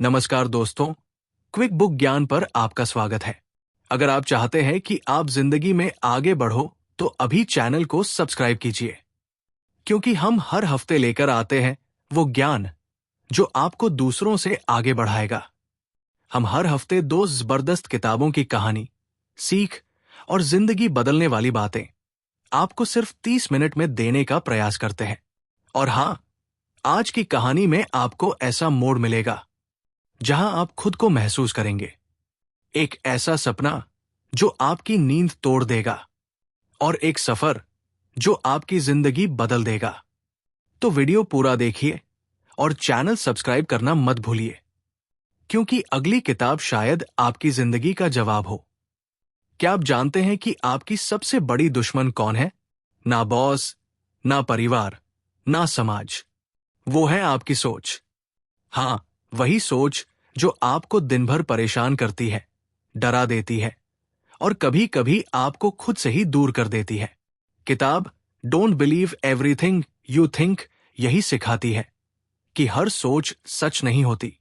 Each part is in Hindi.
नमस्कार दोस्तों, क्विक बुक ज्ञान पर आपका स्वागत है। अगर आप चाहते हैं कि आप जिंदगी में आगे बढ़ो तो अभी चैनल को सब्सक्राइब कीजिए, क्योंकि हम हर हफ्ते लेकर आते हैं वो ज्ञान जो आपको दूसरों से आगे बढ़ाएगा। हम हर हफ्ते दो जबरदस्त किताबों की कहानी, सीख और जिंदगी बदलने वाली बातें आपको सिर्फ 30 मिनट में देने का प्रयास करते हैं। और हाँ, आज की कहानी में आपको ऐसा मोड़ मिलेगा जहां आप खुद को महसूस करेंगे, एक ऐसा सपना जो आपकी नींद तोड़ देगा और एक सफर जो आपकी जिंदगी बदल देगा। तो वीडियो पूरा देखिए और चैनल सब्सक्राइब करना मत भूलिए, क्योंकि अगली किताब शायद आपकी जिंदगी का जवाब हो। क्या आप जानते हैं कि आपकी सबसे बड़ी दुश्मन कौन है? ना बॉस, ना परिवार, ना समाज। वो है आपकी सोच। हाँ, वही सोच जो आपको दिन भर परेशान करती है, डरा देती है और कभी कभी आपको खुद से ही दूर कर देती है। किताब don't believe everything you think यही सिखाती है कि हर सोच सच नहीं होती।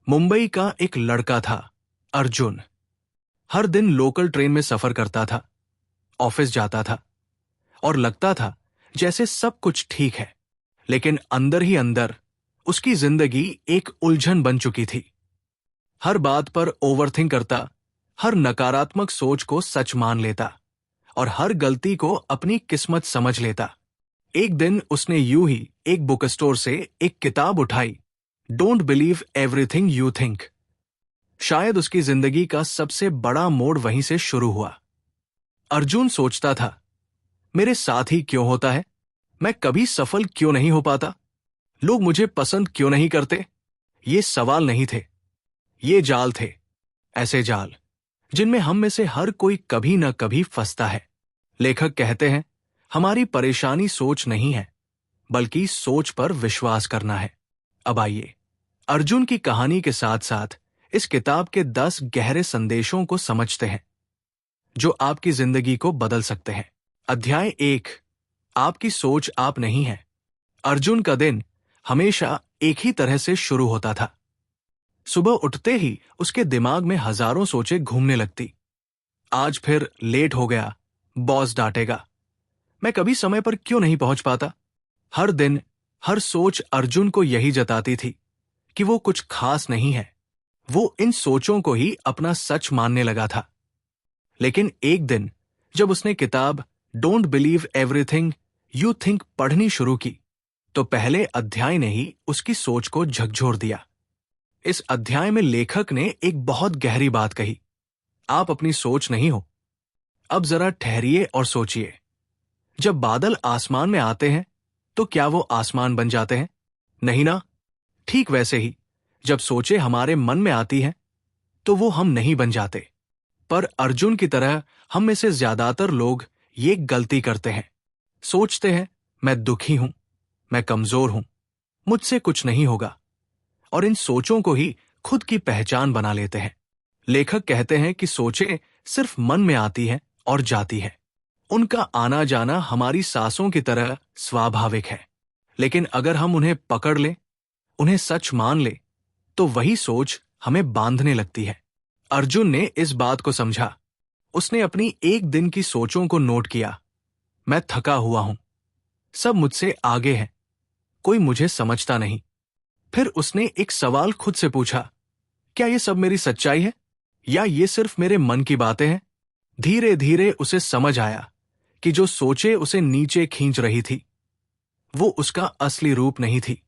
मुंबई का एक लड़का था, अर्जुन। हर दिन लोकल ट्रेन में सफर करता था, ऑफिस जाता था और लगता था जैसे सब कुछ ठीक है, लेकिन अंदर ही अंदर उसकी जिंदगी एक उलझन बन चुकी थी। हर बात पर ओवरथिंक करता, हर नकारात्मक सोच को सच मान लेता और हर गलती को अपनी किस्मत समझ लेता। एक दिन उसने यूं ही एक बुक स्टोर से एक किताब उठाई, don't believe everything you think. शायद उसकी जिंदगी का सबसे बड़ा मोड़ वहीं से शुरू हुआ। अर्जुन सोचता था, मेरे साथ ही क्यों होता है? मैं कभी सफल क्यों नहीं हो पाता? लोग मुझे पसंद क्यों नहीं करते? ये सवाल नहीं थे, ये जाल थे। ऐसे जाल जिनमें हम में से हर कोई कभी न कभी फंसता है। लेखक कहते हैं, हमारी परेशानी सोच नहीं है, बल्कि सोच पर विश्वास करना है। अब आइए अर्जुन की कहानी के साथ साथ इस किताब के 10 गहरे संदेशों को समझते हैं जो आपकी जिंदगी को बदल सकते हैं। अध्याय 1, आपकी सोच आप नहीं है। अर्जुन का दिन हमेशा एक ही तरह से शुरू होता था। सुबह उठते ही उसके दिमाग में हजारों सोचें घूमने लगती। आज फिर लेट हो गया, बॉस डांटेगा, मैं कभी समय पर क्यों नहीं पहुंच पाता? हर दिन हर सोच अर्जुन को यही जताती थी कि वो कुछ खास नहीं है। वो इन सोचों को ही अपना सच मानने लगा था। लेकिन एक दिन जब उसने किताब don't believe everything you think पढ़नी शुरू की, तो पहले अध्याय ने ही उसकी सोच को झकझोर दिया। इस अध्याय में लेखक ने एक बहुत गहरी बात कही, आप अपनी सोच नहीं हो। अब जरा ठहरिए और सोचिए, जब बादल आसमान में आते हैं तो क्या वो आसमान बन जाते हैं? नहीं ना। ठीक वैसे ही जब सोचें हमारे मन में आती हैं तो वो हम नहीं बन जाते। पर अर्जुन की तरह हम में से ज्यादातर लोग ये गलती करते हैं। सोचते हैं, मैं दुखी हूं, मैं कमजोर हूं, मुझसे कुछ नहीं होगा, और इन सोचों को ही खुद की पहचान बना लेते हैं। लेखक कहते हैं कि सोचें सिर्फ मन में आती हैं और जाती हैं। उनका आना जाना हमारी सांसों की तरह स्वाभाविक है। लेकिन अगर हम उन्हें पकड़ लें, उन्हें सच मान लें, तो वही सोच हमें बांधने लगती है। अर्जुन ने इस बात को समझा। उसने अपनी एक दिन की सोचों को नोट किया। मैं थका हुआ हूं, सब मुझसे आगे हैं, कोई मुझे समझता नहीं। फिर उसने एक सवाल खुद से पूछा, क्या ये सब मेरी सच्चाई है या ये सिर्फ मेरे मन की बातें हैं? धीरे धीरे उसे समझ आया कि जो सोचे उसे नीचे खींच रही थी, वो उसका असली रूप नहीं थी।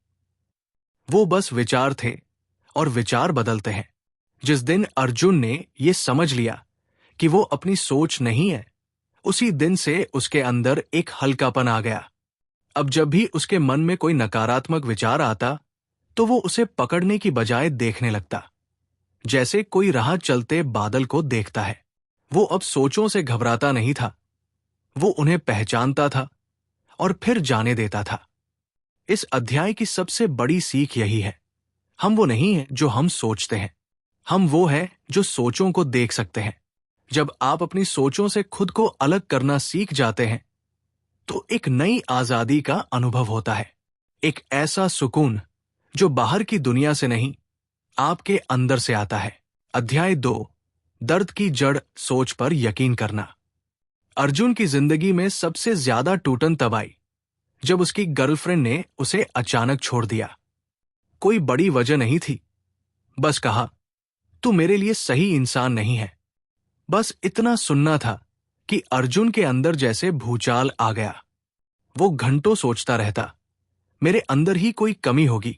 वो बस विचार थे, और विचार बदलते हैं। जिस दिन अर्जुन ने ये समझ लिया कि वो अपनी सोच नहीं है, उसी दिन से उसके अंदर एक हल्कापन आ गया। अब जब भी उसके मन में कोई नकारात्मक विचार आता, तो वो उसे पकड़ने की बजाय देखने लगता, जैसे कोई राह चलते बादल को देखता है। वो अब सोचों से घबराता नहीं था, वो उन्हें पहचानता था और फिर जाने देता था। इस अध्याय की सबसे बड़ी सीख यही है, हम वो नहीं हैं जो हम सोचते हैं, हम वो हैं जो सोचों को देख सकते हैं। जब आप अपनी सोचों से खुद को अलग करना सीख जाते हैं, तो एक नई आजादी का अनुभव होता है। एक ऐसा सुकून जो बाहर की दुनिया से नहीं, आपके अंदर से आता है। अध्याय 2, दर्द की जड़, सोच पर यकीन करना। अर्जुन की जिंदगी में सबसे ज्यादा टूटन तब आई जब उसकी गर्लफ्रेंड ने उसे अचानक छोड़ दिया। कोई बड़ी वजह नहीं थी, बस कहा, तू मेरे लिए सही इंसान नहीं है। बस इतना सुनना था कि अर्जुन के अंदर जैसे भूचाल आ गया। वो घंटों सोचता रहता, मेरे अंदर ही कोई कमी होगी।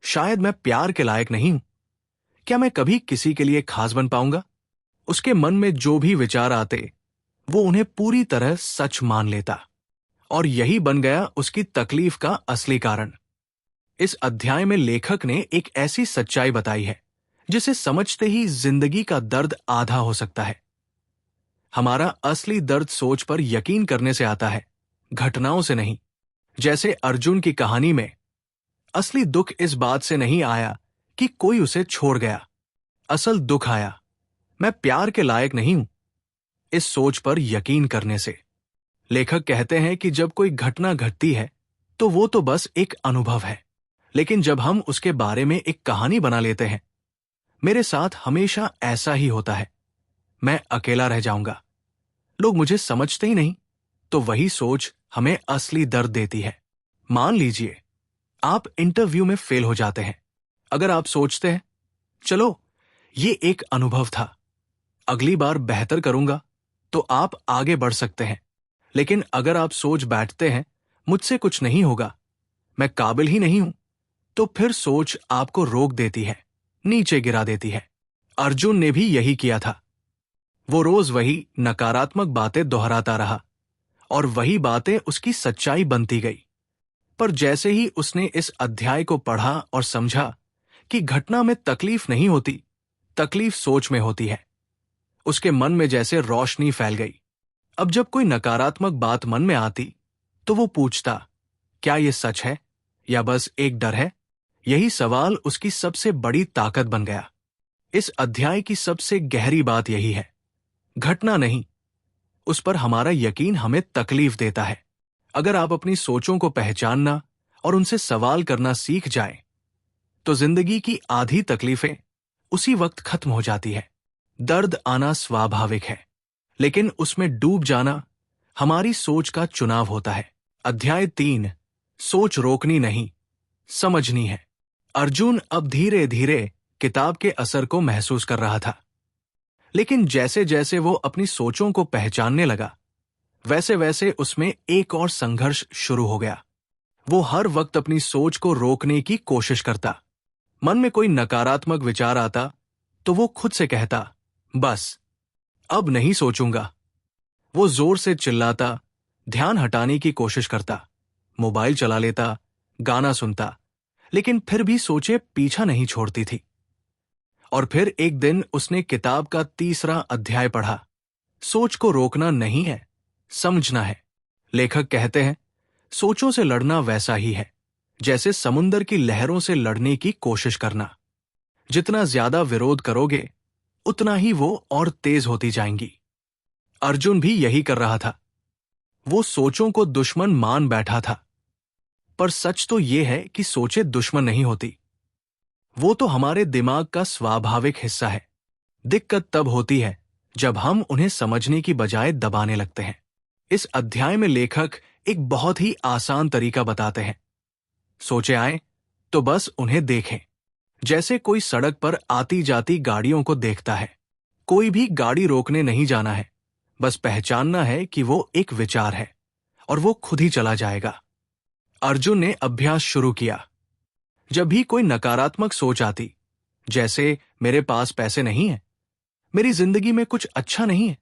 शायद मैं प्यार के लायक नहीं हूं। क्या मैं कभी किसी के लिए खास बन पाऊंगा? उसके मन में जो भी विचार आते वो उन्हें पूरी तरह सच मान लेता, और यही बन गया उसकी तकलीफ का असली कारण। इस अध्याय में लेखक ने एक ऐसी सच्चाई बताई है जिसे समझते ही जिंदगी का दर्द आधा हो सकता है। हमारा असली दर्द सोच पर यकीन करने से आता है, घटनाओं से नहीं। जैसे अर्जुन की कहानी में असली दुख इस बात से नहीं आया कि कोई उसे छोड़ गया। असल दुख आया, मैं प्यार के लायक नहीं हूं। इस सोच पर यकीन करने से। लेखक कहते हैं कि जब कोई घटना घटती है तो वो तो बस एक अनुभव है, लेकिन जब हम उसके बारे में एक कहानी बना लेते हैं, मेरे साथ हमेशा ऐसा ही होता है, मैं अकेला रह जाऊंगा, लोग मुझे समझते ही नहीं, तो वही सोच हमें असली दर्द देती है। मान लीजिए आप इंटरव्यू में फेल हो जाते हैं। अगर आप सोचते हैं, चलो ये एक अनुभव था, अगली बार बेहतर करूंगा, तो आप आगे बढ़ सकते हैं। लेकिन अगर आप सोच बैठते हैं, मुझसे कुछ नहीं होगा, मैं काबिल ही नहीं हूं, तो फिर सोच आपको रोक देती है, नीचे गिरा देती है। अर्जुन ने भी यही किया था। वो रोज वही नकारात्मक बातें दोहराता रहा और वही बातें उसकी सच्चाई बनती गई। पर जैसे ही उसने इस अध्याय को पढ़ा और समझा कि घटना में तकलीफ नहीं होती, तकलीफ सोच में होती है, उसके मन में जैसे रोशनी फैल गई। अब जब कोई नकारात्मक बात मन में आती तो वो पूछता, क्या ये सच है या बस एक डर है? यही सवाल उसकी सबसे बड़ी ताकत बन गया। इस अध्याय की सबसे गहरी बात यही है, घटना नहीं, उस पर हमारा यकीन हमें तकलीफ देता है। अगर आप अपनी सोचों को पहचानना और उनसे सवाल करना सीख जाएं, तो जिंदगी की आधी तकलीफें उसी वक्त खत्म हो जाती है। दर्द आना स्वाभाविक है, लेकिन उसमें डूब जाना हमारी सोच का चुनाव होता है। अध्याय 3, सोच रोकनी नहीं, समझनी है। अर्जुन अब धीरे धीरे किताब के असर को महसूस कर रहा था, लेकिन जैसे जैसे वो अपनी सोचों को पहचानने लगा, वैसे वैसे उसमें एक और संघर्ष शुरू हो गया। वो हर वक्त अपनी सोच को रोकने की कोशिश करता। मन में कोई नकारात्मक विचार आता तो वो खुद से कहता, बस अब नहीं सोचूंगा। वो जोर से चिल्लाता, ध्यान हटाने की कोशिश करता, मोबाइल चला लेता, गाना सुनता, लेकिन फिर भी सोचे पीछा नहीं छोड़ती थी। और फिर एक दिन उसने किताब का 3रा अध्याय पढ़ा। सोच को रोकना नहीं है, समझना है। लेखक कहते हैं, सोचों से लड़ना वैसा ही है जैसे समुंदर की लहरों से लड़ने की कोशिश करना। जितना ज्यादा विरोध करोगे, उतना ही वो और तेज होती जाएंगी। अर्जुन भी यही कर रहा था। वो सोचों को दुश्मन मान बैठा था, पर सच तो ये है कि सोचें दुश्मन नहीं होती। वो तो हमारे दिमाग का स्वाभाविक हिस्सा है। दिक्कत तब होती है जब हम उन्हें समझने की बजाय दबाने लगते हैं। इस अध्याय में लेखक एक बहुत ही आसान तरीका बताते हैं। सोचे आए तो बस उन्हें देखें, जैसे कोई सड़क पर आती जाती गाड़ियों को देखता है। कोई भी गाड़ी रोकने नहीं जाना है, बस पहचानना है कि वो एक विचार है और वो खुद ही चला जाएगा। अर्जुन ने अभ्यास शुरू किया। जब भी कोई नकारात्मक सोच आती, जैसे मेरे पास पैसे नहीं है, मेरी जिंदगी में कुछ अच्छा नहीं है,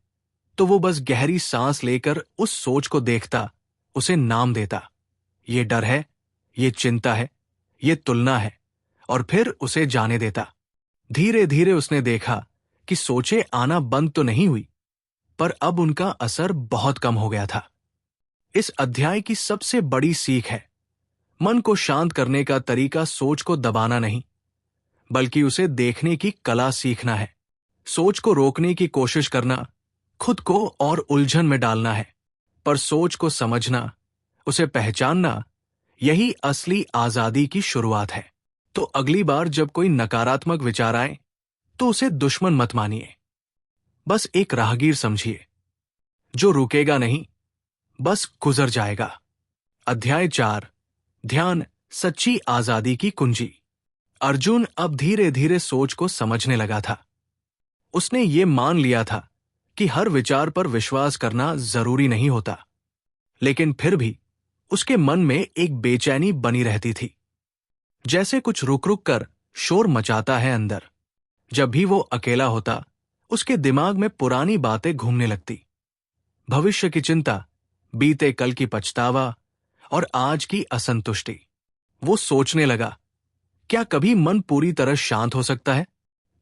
तो वो बस गहरी सांस लेकर उस सोच को देखता, उसे नाम देता। ये डर है, ये चिंता है, ये तुलना है, और फिर उसे जाने देता। धीरे धीरे उसने देखा कि सोचें आना बंद तो नहीं हुई, पर अब उनका असर बहुत कम हो गया था। इस अध्याय की सबसे बड़ी सीख है, मन को शांत करने का तरीका सोच को दबाना नहीं, बल्कि उसे देखने की कला सीखना है। सोच को रोकने की कोशिश करना खुद को और उलझन में डालना है, पर सोच को समझना, उसे पहचानना, यही असली आजादी की शुरुआत है। तो अगली बार जब कोई नकारात्मक विचार आए तो उसे दुश्मन मत मानिए, बस एक राहगीर समझिए जो रुकेगा नहीं, बस गुजर जाएगा। अध्याय 4, ध्यान सच्ची आजादी की कुंजी। अर्जुन अब धीरे धीरे सोच को समझने लगा था। उसने ये मान लिया था कि हर विचार पर विश्वास करना जरूरी नहीं होता, लेकिन फिर भी उसके मन में एक बेचैनी बनी रहती थी, जैसे कुछ रुक रुक कर शोर मचाता है अंदर। जब भी वो अकेला होता, उसके दिमाग में पुरानी बातें घूमने लगती, भविष्य की चिंता, बीते कल की पछतावा और आज की असंतुष्टि। वो सोचने लगा, क्या कभी मन पूरी तरह शांत हो सकता है?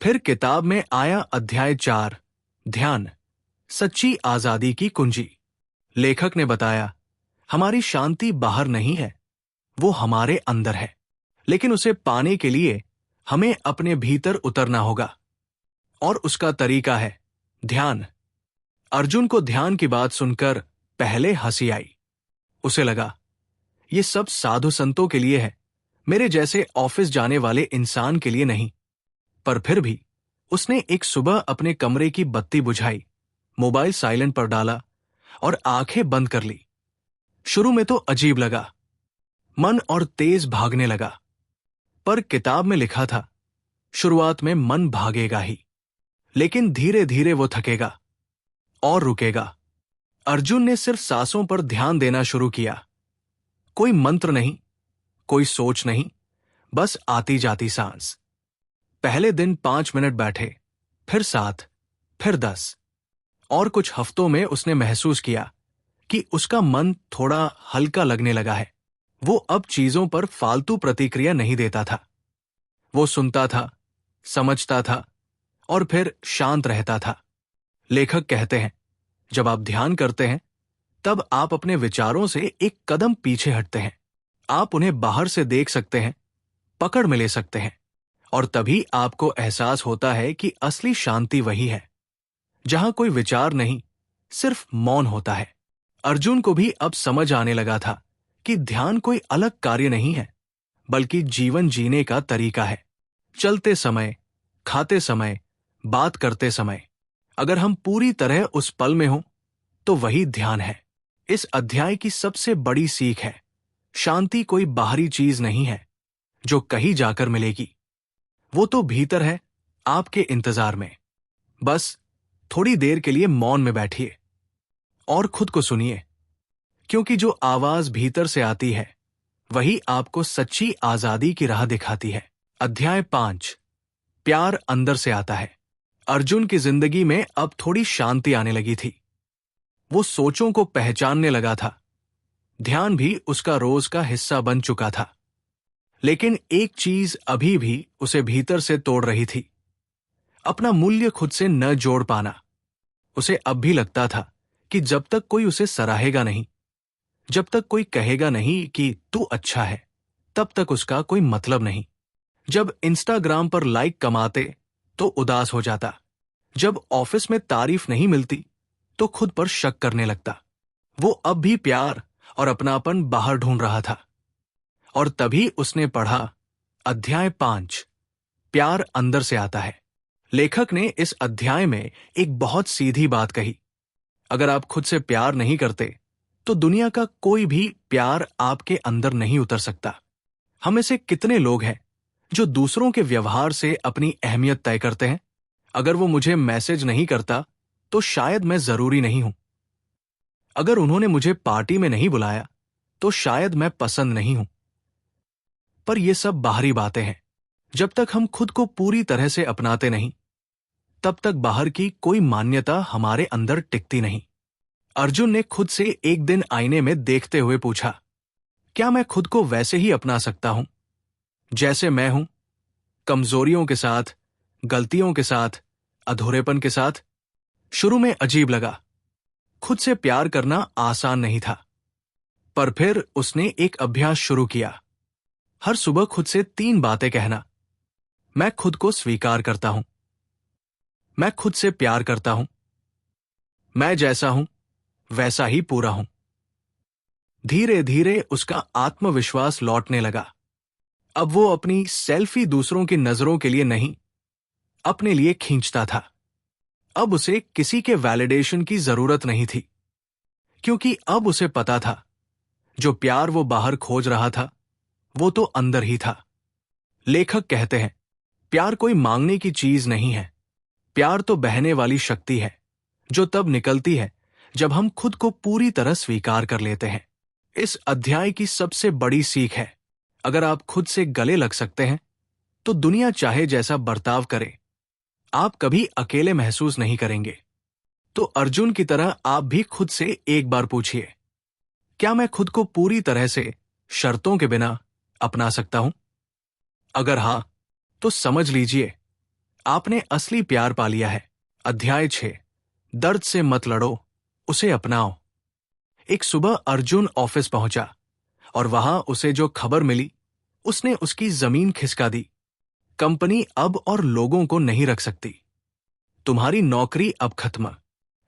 फिर किताब में आया अध्याय 4, ध्यान सच्ची आजादी की कुंजी। लेखक ने बताया, हमारी शांति बाहर नहीं है, वो हमारे अंदर है, लेकिन उसे पाने के लिए हमें अपने भीतर उतरना होगा। और उसका तरीका है ध्यान। अर्जुन को ध्यान की बात सुनकर पहले हंसी आई। उसे लगा, ये सब साधु संतों के लिए है, मेरे जैसे ऑफिस जाने वाले इंसान के लिए नहीं। पर फिर भी उसने एक सुबह अपने कमरे की बत्ती बुझाई, मोबाइल साइलेंट पर डाला और आंखें बंद कर ली। शुरू में तो अजीब लगा, मन और तेज भागने लगा, पर किताब में लिखा था, शुरुआत में मन भागेगा ही, लेकिन धीरे धीरे वो थकेगा और रुकेगा। अर्जुन ने सिर्फ सांसों पर ध्यान देना शुरू किया। कोई मंत्र नहीं, कोई सोच नहीं, बस आती जाती सांस। पहले दिन 5 मिनट बैठे, फिर 7, फिर 10, और कुछ हफ्तों में उसने महसूस किया कि उसका मन थोड़ा हल्का लगने लगा है। वो अब चीजों पर फालतू प्रतिक्रिया नहीं देता था। वो सुनता था, समझता था और फिर शांत रहता था। लेखक कहते हैं, जब आप ध्यान करते हैं तब आप अपने विचारों से एक कदम पीछे हटते हैं। आप उन्हें बाहर से देख सकते हैं, पकड़ में ले सकते हैं, और तभी आपको एहसास होता है कि असली शांति वही है जहां कोई विचार नहीं, सिर्फ मौन होता है। अर्जुन को भी अब समझ आने लगा था कि ध्यान कोई अलग कार्य नहीं है, बल्कि जीवन जीने का तरीका है। चलते समय, खाते समय, बात करते समय, अगर हम पूरी तरह उस पल में हों तो वही ध्यान है। इस अध्याय की सबसे बड़ी सीख है, शांति कोई बाहरी चीज नहीं है जो कहीं जाकर मिलेगी। वो तो भीतर है, आपके इंतजार में। बस थोड़ी देर के लिए मौन में बैठिए और खुद को सुनिए, क्योंकि जो आवाज भीतर से आती है वही आपको सच्ची आजादी की राह दिखाती है। अध्याय 5, प्यार अंदर से आता है। अर्जुन की जिंदगी में अब थोड़ी शांति आने लगी थी। वो सोचों को पहचानने लगा था। ध्यान भी उसका रोज का हिस्सा बन चुका था। लेकिन एक चीज अभी भी उसे भीतर से तोड़ रही थी, अपना मूल्य खुद से न जोड़ पाना। उसे अब भी लगता था कि जब तक कोई उसे सराहेगा नहीं, जब तक कोई कहेगा नहीं कि तू अच्छा है, तब तक उसका कोई मतलब नहीं। जब इंस्टाग्राम पर लाइक कमाते तो उदास हो जाता, जब ऑफिस में तारीफ नहीं मिलती तो खुद पर शक करने लगता। वो अब भी प्यार और अपनापन बाहर ढूंढ रहा था। और तभी उसने पढ़ा अध्याय 5, प्यार अंदर से आता है। लेखक ने इस अध्याय में एक बहुत सीधी बात कही, अगर आप खुद से प्यार नहीं करते तो दुनिया का कोई भी प्यार आपके अंदर नहीं उतर सकता। हम ऐसे कितने लोग हैं जो दूसरों के व्यवहार से अपनी अहमियत तय करते हैं। अगर वो मुझे मैसेज नहीं करता तो शायद मैं जरूरी नहीं हूं। अगर उन्होंने मुझे पार्टी में नहीं बुलाया तो शायद मैं पसंद नहीं हूं। पर ये सब बाहरी बातें हैं। जब तक हम खुद को पूरी तरह से अपनाते नहीं, तब तक बाहर की कोई मान्यता हमारे अंदर टिकती नहीं। अर्जुन ने खुद से एक दिन आईने में देखते हुए पूछा, क्या मैं खुद को वैसे ही अपना सकता हूं जैसे मैं हूं, कमजोरियों के साथ, गलतियों के साथ, अधूरेपन के साथ? शुरू में अजीब लगा, खुद से प्यार करना आसान नहीं था। पर फिर उसने एक अभ्यास शुरू किया। हर सुबह खुद से 3 बातें कहना। मैं खुद को स्वीकार करता हूं, मैं खुद से प्यार करता हूं, मैं जैसा हूं वैसा ही पूरा हूं। धीरे धीरे उसका आत्मविश्वास लौटने लगा। अब वो अपनी सेल्फी दूसरों की नजरों के लिए नहीं, अपने लिए खींचता था। अब उसे किसी के वैलिडेशन की जरूरत नहीं थी, क्योंकि अब उसे पता था जो प्यार वो बाहर खोज रहा था वो तो अंदर ही था। लेखक कहते हैं, प्यार कोई मांगने की चीज नहीं है। प्यार तो बहने वाली शक्ति है जो तब निकलती है जब हम खुद को पूरी तरह स्वीकार कर लेते हैं। इस अध्याय की सबसे बड़ी सीख है, अगर आप खुद से गले लग सकते हैं तो दुनिया चाहे जैसा बर्ताव करे, आप कभी अकेले महसूस नहीं करेंगे। तो अर्जुन की तरह आप भी खुद से एक बार पूछिए, क्या मैं खुद को पूरी तरह से शर्तों के बिना अपना सकता हूं? अगर हां, तो समझ लीजिए आपने असली प्यार पा लिया है। अध्याय 6, दर्द से मत लड़ो, उसे अपनाओ। एक सुबह अर्जुन ऑफिस पहुंचा और वहां उसे जो खबर मिली उसने उसकी जमीन खिसका दी। कंपनी अब और लोगों को नहीं रख सकती, तुम्हारी नौकरी अब खत्म।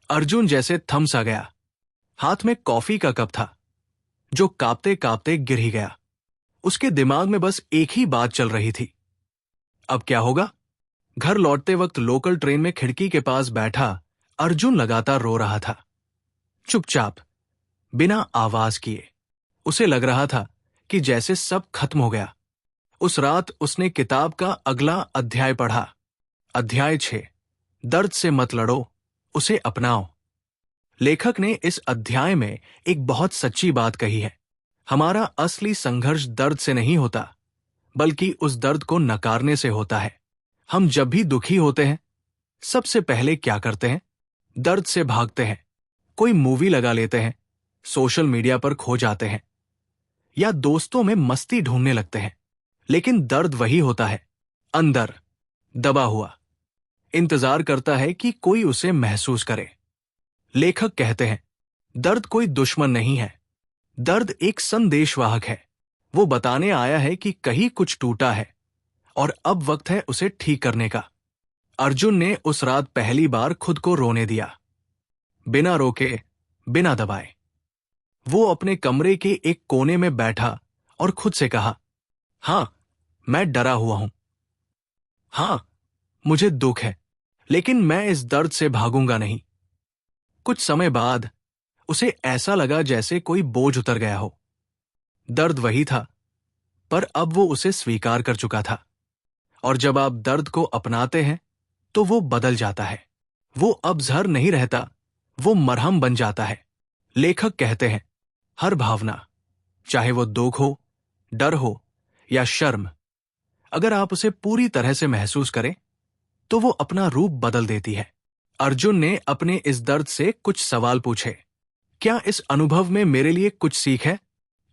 अर्जुन जैसे थम सा गया। हाथ में कॉफी का कप था जो कांपते कांपते गिर ही गया। उसके दिमाग में बस एक ही बात चल रही थी, अब क्या होगा? घर लौटते वक्त लोकल ट्रेन में खिड़की के पास बैठा अर्जुन लगातार रो रहा था, चुपचाप, बिना आवाज किए। उसे लग रहा था कि जैसे सब खत्म हो गया। उस रात उसने किताब का अगला अध्याय पढ़ा, अध्याय 6, दर्द से मत लड़ो, उसे अपनाओ। लेखक ने इस अध्याय में एक बहुत सच्ची बात कही है। हमारा असली संघर्ष दर्द से नहीं होता, बल्कि उस दर्द को नकारने से होता है। हम जब भी दुखी होते हैं, सबसे पहले क्या करते हैं? दर्द से भागते हैं। कोई मूवी लगा लेते हैं, सोशल मीडिया पर खो जाते हैं, या दोस्तों में मस्ती ढूंढने लगते हैं। लेकिन दर्द वही होता है, अंदर दबा हुआ, इंतजार करता है कि कोई उसे महसूस करे। लेखक कहते हैं, दर्द कोई दुश्मन नहीं है, दर्द एक संदेशवाहक है। वो बताने आया है कि कहीं कुछ टूटा है और अब वक्त है उसे ठीक करने का। अर्जुन ने उस रात पहली बार खुद को रोने दिया, बिना रोके, बिना दबाए। वो अपने कमरे के एक कोने में बैठा और खुद से कहा, हां, मैं डरा हुआ हूं। हां, मुझे दुख है, लेकिन मैं इस दर्द से भागूंगा नहीं। कुछ समय बाद उसे ऐसा लगा जैसे कोई बोझ उतर गया हो। दर्द वही था, पर अब वो उसे स्वीकार कर चुका था। और जब आप दर्द को अपनाते हैं तो वो बदल जाता है। वो अब जहर नहीं रहता, वो मरहम बन जाता है। लेखक कहते हैं, हर भावना, चाहे वो दुख हो, डर हो या शर्म, अगर आप उसे पूरी तरह से महसूस करें तो वो अपना रूप बदल देती है। अर्जुन ने अपने इस दर्द से कुछ सवाल पूछे, क्या इस अनुभव में मेरे लिए कुछ सीख है?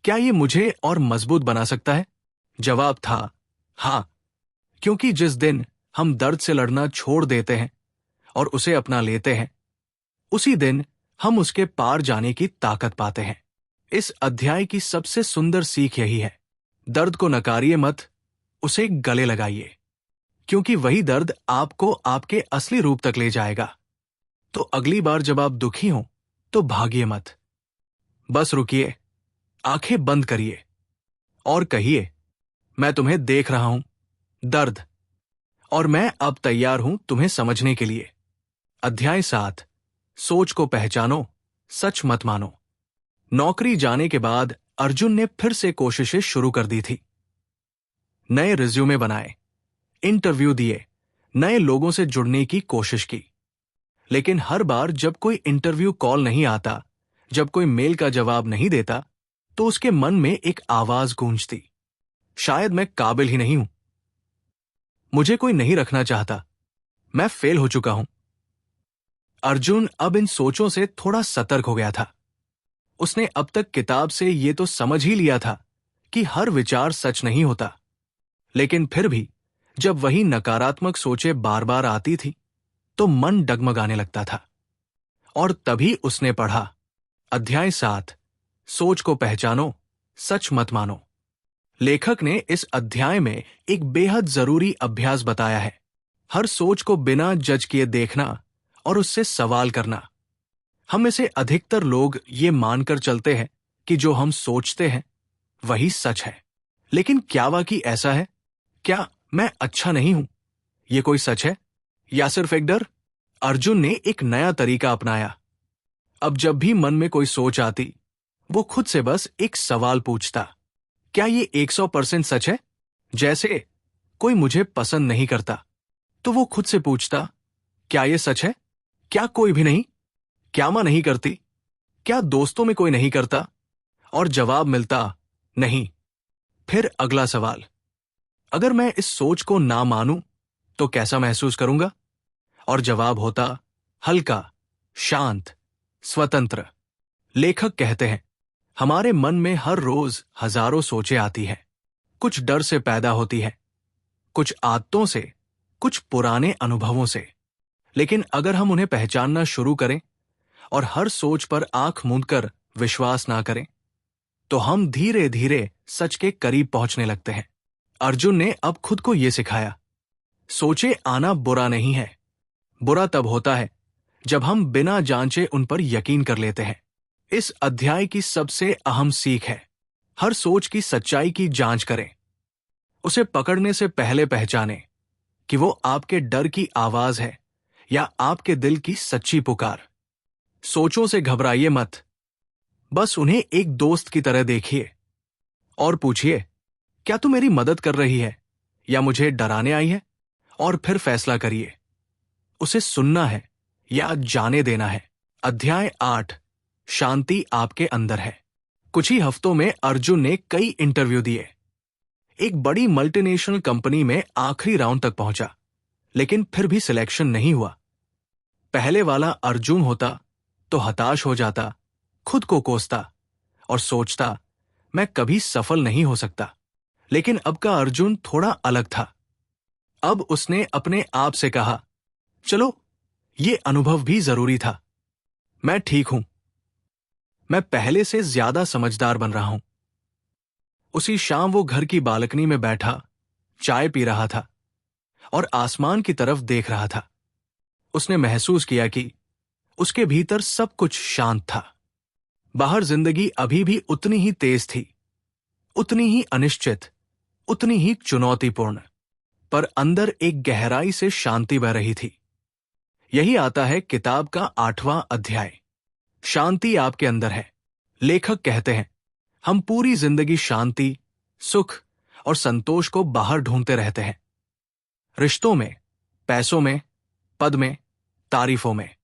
क्या ये मुझे और मजबूत बना सकता है? जवाब था हां, क्योंकि जिस दिन हम दर्द से लड़ना छोड़ देते हैं और उसे अपना लेते हैं, उसी दिन हम उसके पार जाने की ताकत पाते हैं। इस अध्याय की सबसे सुंदर सीख यही है, दर्द को नकारिए मत, उसे गले लगाइए, क्योंकि वही दर्द आपको आपके असली रूप तक ले जाएगा। तो अगली बार जब आप दुखी हों तो भागिए मत, बस रुकिए, आंखें बंद करिए और कहिए, मैं तुम्हें देख रहा हूं दर्द, और मैं अब तैयार हूं तुम्हें समझने के लिए। अध्याय 7, सोच को पहचानो, सच मत मानो। नौकरी जाने के बाद अर्जुन ने फिर से कोशिशें शुरू कर दी थी। नए रिज्यूमे बनाए, इंटरव्यू दिए, नए लोगों से जुड़ने की कोशिश की। लेकिन हर बार जब कोई इंटरव्यू कॉल नहीं आता, जब कोई मेल का जवाब नहीं देता, तो उसके मन में एक आवाज गूंजती, शायद मैं काबिल ही नहीं हूं, मुझे कोई नहीं रखना चाहता, मैं फेल हो चुका हूं। अर्जुन अब इन सोचों से थोड़ा सतर्क हो गया था। उसने अब तक किताब से ये तो समझ ही लिया था कि हर विचार सच नहीं होता, लेकिन फिर भी जब वही नकारात्मक सोचें बार बार आती थी तो मन डगमगाने लगता था। और तभी उसने पढ़ा, अध्याय 7, सोच को पहचानो, सच मत मानो। लेखक ने इस अध्याय में एक बेहद जरूरी अभ्यास बताया है, हर सोच को बिना जज किए देखना और उससे सवाल करना। हम में से अधिकतर लोग ये मानकर चलते हैं कि जो हम सोचते हैं वही सच है, लेकिन क्या वाकई ऐसा है? क्या मैं अच्छा नहीं हूं? ये कोई सच है या सिर्फ एक डर? अर्जुन ने एक नया तरीका अपनाया। अब जब भी मन में कोई सोच आती, वो खुद से बस एक सवाल पूछता, क्या ये 100% सच है? जैसे कोई मुझे पसंद नहीं करता, तो वो खुद से पूछता, क्या ये सच है? क्या कोई भी नहीं? क्या मां नहीं करती? क्या दोस्तों में कोई नहीं करता? और जवाब मिलता, नहीं। फिर अगला सवाल, अगर मैं इस सोच को ना मानूं तो कैसा महसूस करूंगा? और जवाब होता, हल्का, शांत, स्वतंत्र। लेखक कहते हैं, हमारे मन में हर रोज हजारों सोचें आती हैं। कुछ डर से पैदा होती है, कुछ आदतों से, कुछ पुराने अनुभवों से। लेकिन अगर हम उन्हें पहचानना शुरू करें और हर सोच पर आंख मूंदकर विश्वास ना करें, तो हम धीरे धीरे सच के करीब पहुंचने लगते हैं। अर्जुन ने अब खुद को यह सिखाया, सोचे आना बुरा नहीं है। बुरा तब होता है जब हम बिना जांचे उन पर यकीन कर लेते हैं। इस अध्याय की सबसे अहम सीख है, हर सोच की सच्चाई की जांच करें। उसे पकड़ने से पहले पहचानें कि वो आपके डर की आवाज है या आपके दिल की सच्ची पुकार। सोचों से घबराइए मत, बस उन्हें एक दोस्त की तरह देखिए और पूछिए, क्या तू मेरी मदद कर रही है या मुझे डराने आई है? और फिर फैसला करिए, उसे सुनना है या जाने देना है। अध्याय 8, शांति आपके अंदर है। कुछ ही हफ्तों में अर्जुन ने कई इंटरव्यू दिए। एक बड़ी मल्टीनेशनल कंपनी में आखिरी राउंड तक पहुंचा, लेकिन फिर भी सिलेक्शन नहीं हुआ। पहले वाला अर्जुन होता तो हताश हो जाता, खुद को कोसता और सोचता, मैं कभी सफल नहीं हो सकता। लेकिन अब का अर्जुन थोड़ा अलग था। अब उसने अपने आप से कहा, चलो, ये अनुभव भी जरूरी था। मैं ठीक हूं, मैं पहले से ज्यादा समझदार बन रहा हूं। उसी शाम वो घर की बालकनी में बैठा, चाय पी रहा था और आसमान की तरफ देख रहा था। उसने महसूस किया कि उसके भीतर सब कुछ शांत था। बाहर जिंदगी अभी भी उतनी ही तेज थी, उतनी ही अनिश्चित, उतनी ही चुनौतीपूर्ण, पर अंदर एक गहराई से शांति बह रही थी। यही आता है किताब का 8वां अध्याय, शांति आपके अंदर है। लेखक कहते हैं, हम पूरी जिंदगी शांति, सुख और संतोष को बाहर ढूंढते रहते हैं, रिश्तों में, पैसों में, पद में, तारीफों में,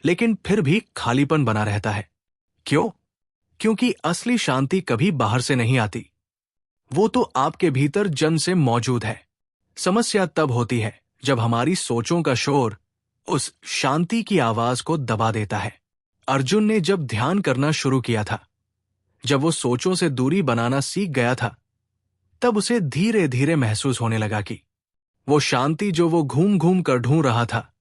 लेकिन फिर भी खालीपन बना रहता है। क्यों? क्योंकि असली शांति कभी बाहर से नहीं आती, वो तो आपके भीतर जन्म से मौजूद है। समस्या तब होती है जब हमारी सोचों का शोर उस शांति की आवाज को दबा देता है। अर्जुन ने जब ध्यान करना शुरू किया था, जब वो सोचों से दूरी बनाना सीख गया था, तब उसे धीरे धीरे महसूस होने लगा कि वो शांति जो वो घूम घूम कर ढूंढ रहा था,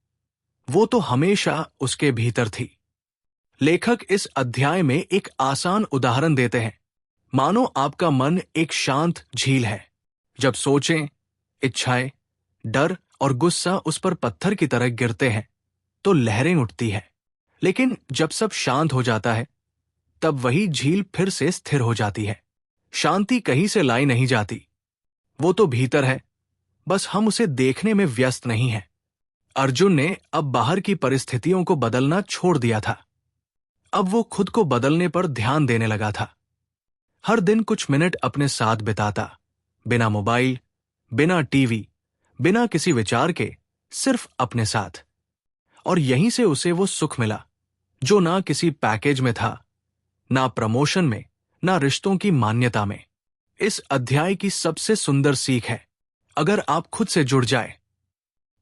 वो तो हमेशा उसके भीतर थी। लेखक इस अध्याय में एक आसान उदाहरण देते हैं। मानो आपका मन एक शांत झील है। जब सोचें, इच्छाएं, डर और गुस्सा उस पर पत्थर की तरह गिरते हैं तो लहरें उठती है। लेकिन जब सब शांत हो जाता है, तब वही झील फिर से स्थिर हो जाती है। शांति कहीं से लाई नहीं जाती, वो तो भीतर है, बस हम उसे देखने में व्यस्त नहीं हैं। अर्जुन ने अब बाहर की परिस्थितियों को बदलना छोड़ दिया था। अब वो खुद को बदलने पर ध्यान देने लगा था। हर दिन कुछ मिनट अपने साथ बिताता, बिना मोबाइल, बिना टीवी, बिना किसी विचार के, सिर्फ अपने साथ। और यहीं से उसे वो सुख मिला जो ना किसी पैकेज में था, ना प्रमोशन में, ना रिश्तों की मान्यता में। इस अध्याय की सबसे सुंदर सीख है, अगर आप खुद से जुड़ जाए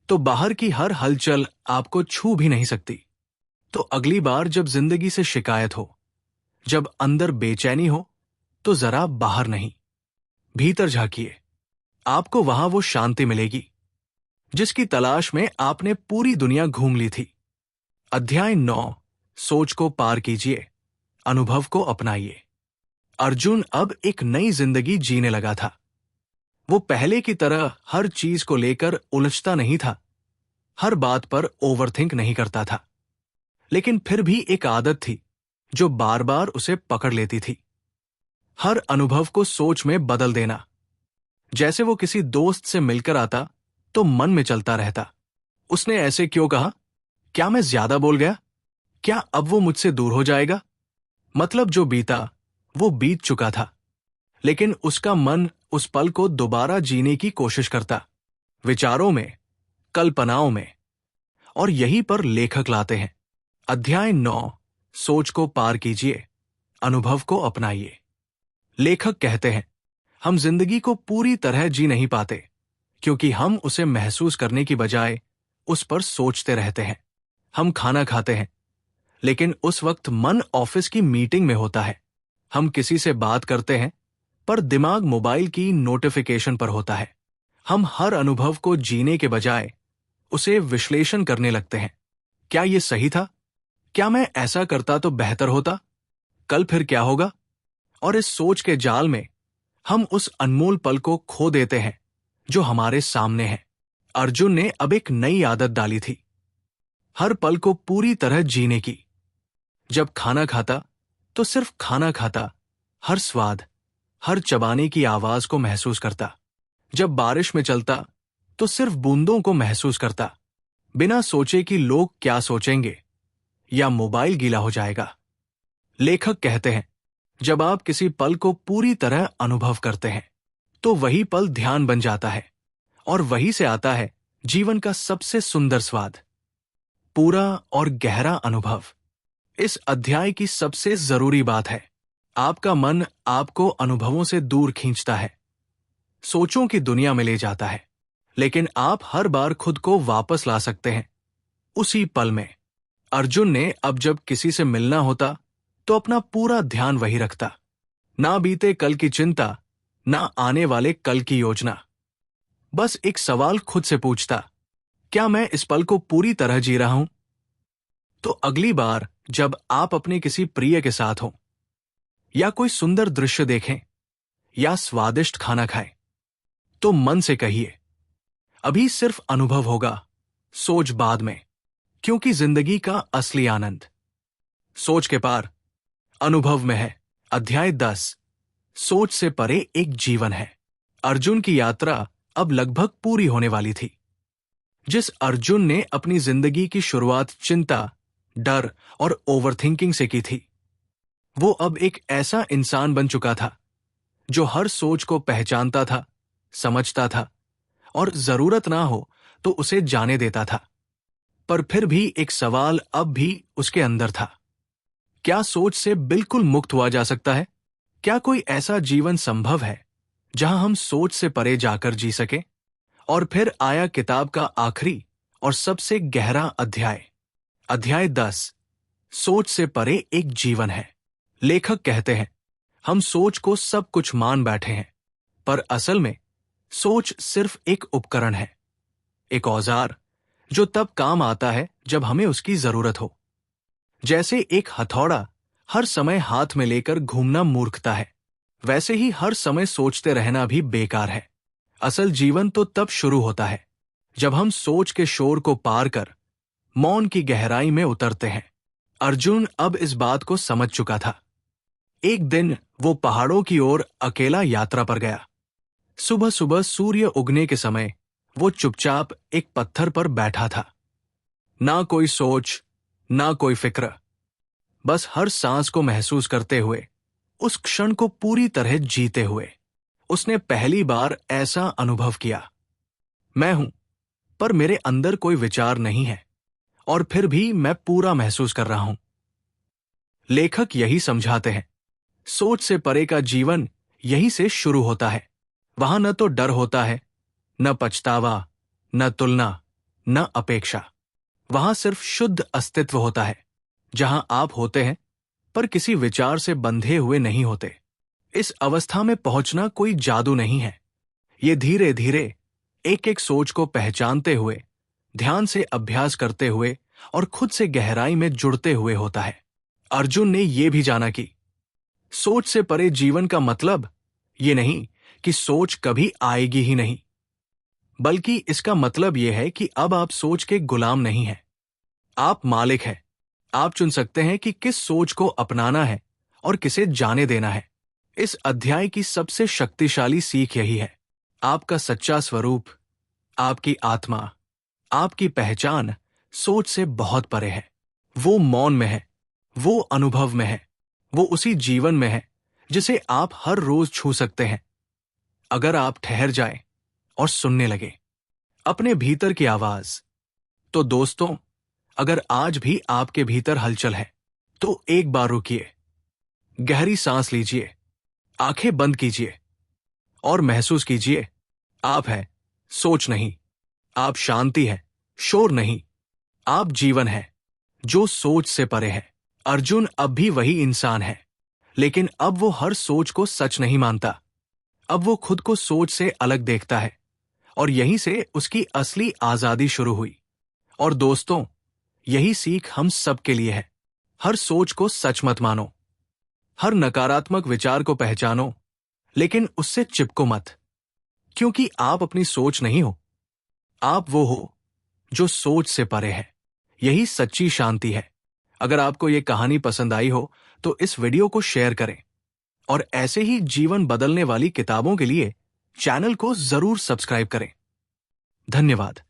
तो बाहर की हर हलचल आपको छू भी नहीं सकती। तो अगली बार जब जिंदगी से शिकायत हो, जब अंदर बेचैनी हो, तो जरा बाहर नहीं, भीतर झांकिए। आपको वहां वो शांति मिलेगी जिसकी तलाश में आपने पूरी दुनिया घूम ली थी। अध्याय 9, सोच को पार कीजिए, अनुभव को अपनाइए। अर्जुन अब एक नई जिंदगी जीने लगा था। वो पहले की तरह हर चीज को लेकर उलझता नहीं था, हर बात पर ओवरथिंक नहीं करता था। लेकिन फिर भी एक आदत थी जो बार बार उसे पकड़ लेती थी, हर अनुभव को सोच में बदल देना, जैसे वो किसी दोस्त से मिलकर आता तो मन में चलता रहता, उसने ऐसे क्यों कहा? क्या मैं ज्यादा बोल गया? क्या अब वो मुझसे दूर हो जाएगा? मतलब जो बीता वो बीत चुका था, लेकिन उसका मन उस पल को दोबारा जीने की कोशिश करता, विचारों में, कल्पनाओं में। और यहीं पर लेखक लाते हैं अध्याय 9, सोच को पार कीजिए, अनुभव को अपनाइए। लेखक कहते हैं हम जिंदगी को पूरी तरह जी नहीं पाते क्योंकि हम उसे महसूस करने की बजाय उस पर सोचते रहते हैं। हम खाना खाते हैं, लेकिन उस वक्त मन ऑफिस की मीटिंग में होता है। हम किसी से बात करते हैं, पर दिमाग मोबाइल की नोटिफिकेशन पर होता है। हम हर अनुभव को जीने के बजाय उसे विश्लेषण करने लगते हैं। क्या ये सही था? क्या मैं ऐसा करता तो बेहतर होता? कल फिर क्या होगा? और इस सोच के जाल में हम उस अनमोल पल को खो देते हैं जो हमारे सामने है। अर्जुन ने अब एक नई आदत डाली थी, हर पल को पूरी तरह जीने की। जब खाना खाता तो सिर्फ खाना खाता, हर स्वाद, हर चबाने की आवाज को महसूस करता। जब बारिश में चलता तो सिर्फ बूंदों को महसूस करता, बिना सोचे कि लोग क्या सोचेंगे या मोबाइल गीला हो जाएगा। लेखक कहते हैं जब आप किसी पल को पूरी तरह अनुभव करते हैं तो वही पल ध्यान बन जाता है, और वही से आता है जीवन का सबसे सुंदर स्वाद, पूरा और गहरा अनुभव। इस अध्याय की सबसे जरूरी बात है, आपका मन आपको अनुभवों से दूर खींचता है, सोचों की दुनिया में ले जाता है, लेकिन आप हर बार खुद को वापस ला सकते हैं उसी पल में। अर्जुन ने अब जब किसी से मिलना होता तो अपना पूरा ध्यान वही रखता, ना बीते कल की चिंता, ना आने वाले कल की योजना। बस एक सवाल खुद से पूछता, क्या मैं इस पल को पूरी तरह जी रहा हूं? तो अगली बार जब आप अपने किसी प्रिय के साथ हो, या कोई सुंदर दृश्य देखें, या स्वादिष्ट खाना खाएं, तो मन से कहिए अभी सिर्फ अनुभव होगा, सोच बाद में, क्योंकि जिंदगी का असली आनंद सोच के पार, अनुभव में है। अध्याय 10, सोच से परे एक जीवन है। अर्जुन की यात्रा अब लगभग पूरी होने वाली थी। जिस अर्जुन ने अपनी जिंदगी की शुरुआत चिंता, डर और ओवरथिंकिंग से की थी, वो अब एक ऐसा इंसान बन चुका था जो हर सोच को पहचानता था, समझता था, और जरूरत ना हो तो उसे जाने देता था। पर फिर भी एक सवाल अब भी उसके अंदर था, क्या सोच से बिल्कुल मुक्त हुआ जा सकता है? क्या कोई ऐसा जीवन संभव है जहां हम सोच से परे जाकर जी सके? और फिर आया किताब का आखिरी और सबसे गहरा अध्याय, अध्याय 10, सोच से परे एक जीवन है। लेखक कहते हैं हम सोच को सब कुछ मान बैठे हैं, पर असल में सोच सिर्फ एक उपकरण है, एक औजार जो तब काम आता है जब हमें उसकी जरूरत हो। जैसे एक हथौड़ा हर समय हाथ में लेकर घूमना मूर्खता है, वैसे ही हर समय सोचते रहना भी बेकार है। असल जीवन तो तब शुरू होता है जब हम सोच के शोर को पार कर मौन की गहराई में उतरते हैं। अर्जुन अब इस बात को समझ चुका था। एक दिन वो पहाड़ों की ओर अकेला यात्रा पर गया। सुबह सुबह सूर्य उगने के समय वो चुपचाप एक पत्थर पर बैठा था। ना कोई सोच, ना कोई फिक्र, बस हर सांस को महसूस करते हुए, उस क्षण को पूरी तरह जीते हुए। उसने पहली बार ऐसा अनुभव किया, मैं हूं, पर मेरे अंदर कोई विचार नहीं है, और फिर भी मैं पूरा महसूस कर रहा हूं। लेखक यही समझाते हैं, सोच से परे का जीवन यहीं से शुरू होता है। वहां न तो डर होता है, न पछतावा, न तुलना, न अपेक्षा। वहां सिर्फ शुद्ध अस्तित्व होता है, जहां आप होते हैं पर किसी विचार से बंधे हुए नहीं होते। इस अवस्था में पहुंचना कोई जादू नहीं है, ये धीरे धीरे एक एक सोच को पहचानते हुए, ध्यान से अभ्यास करते हुए और खुद से गहराई में जुड़ते हुए होता है। अर्जुन ने यह भी जाना कि सोच से परे जीवन का मतलब ये नहीं कि सोच कभी आएगी ही नहीं, बल्कि इसका मतलब यह है कि अब आप सोच के गुलाम नहीं हैं, आप मालिक हैं। आप चुन सकते हैं कि किस सोच को अपनाना है और किसे जाने देना है। इस अध्याय की सबसे शक्तिशाली सीख यही है, आपका सच्चा स्वरूप, आपकी आत्मा, आपकी पहचान सोच से बहुत परे है। वो मौन में है, वो अनुभव में है, वो उसी जीवन में है जिसे आप हर रोज छू सकते हैं अगर आप ठहर जाएं और सुनने लगे अपने भीतर की आवाज। तो दोस्तों, अगर आज भी आपके भीतर हलचल है तो एक बार रुकिए, गहरी सांस लीजिए, आंखें बंद कीजिए और महसूस कीजिए, आप हैं, सोच नहीं। आप शांति है, शोर नहीं। आप जीवन है जो सोच से परे है। अर्जुन अब भी वही इंसान है, लेकिन अब वो हर सोच को सच नहीं मानता। अब वो खुद को सोच से अलग देखता है और यहीं से उसकी असली आजादी शुरू हुई। और दोस्तों, यही सीख हम सब के लिए है। हर सोच को सच मत मानो, हर नकारात्मक विचार को पहचानो, लेकिन उससे चिपको मत, क्योंकि आप अपनी सोच नहीं हो। आप वो हो जो सोच से परे है। यही सच्ची शांति है। अगर आपको ये कहानी पसंद आई हो तो इस वीडियो को शेयर करें और ऐसे ही जीवन बदलने वाली किताबों के लिए चैनल को जरूर सब्सक्राइब करें। धन्यवाद।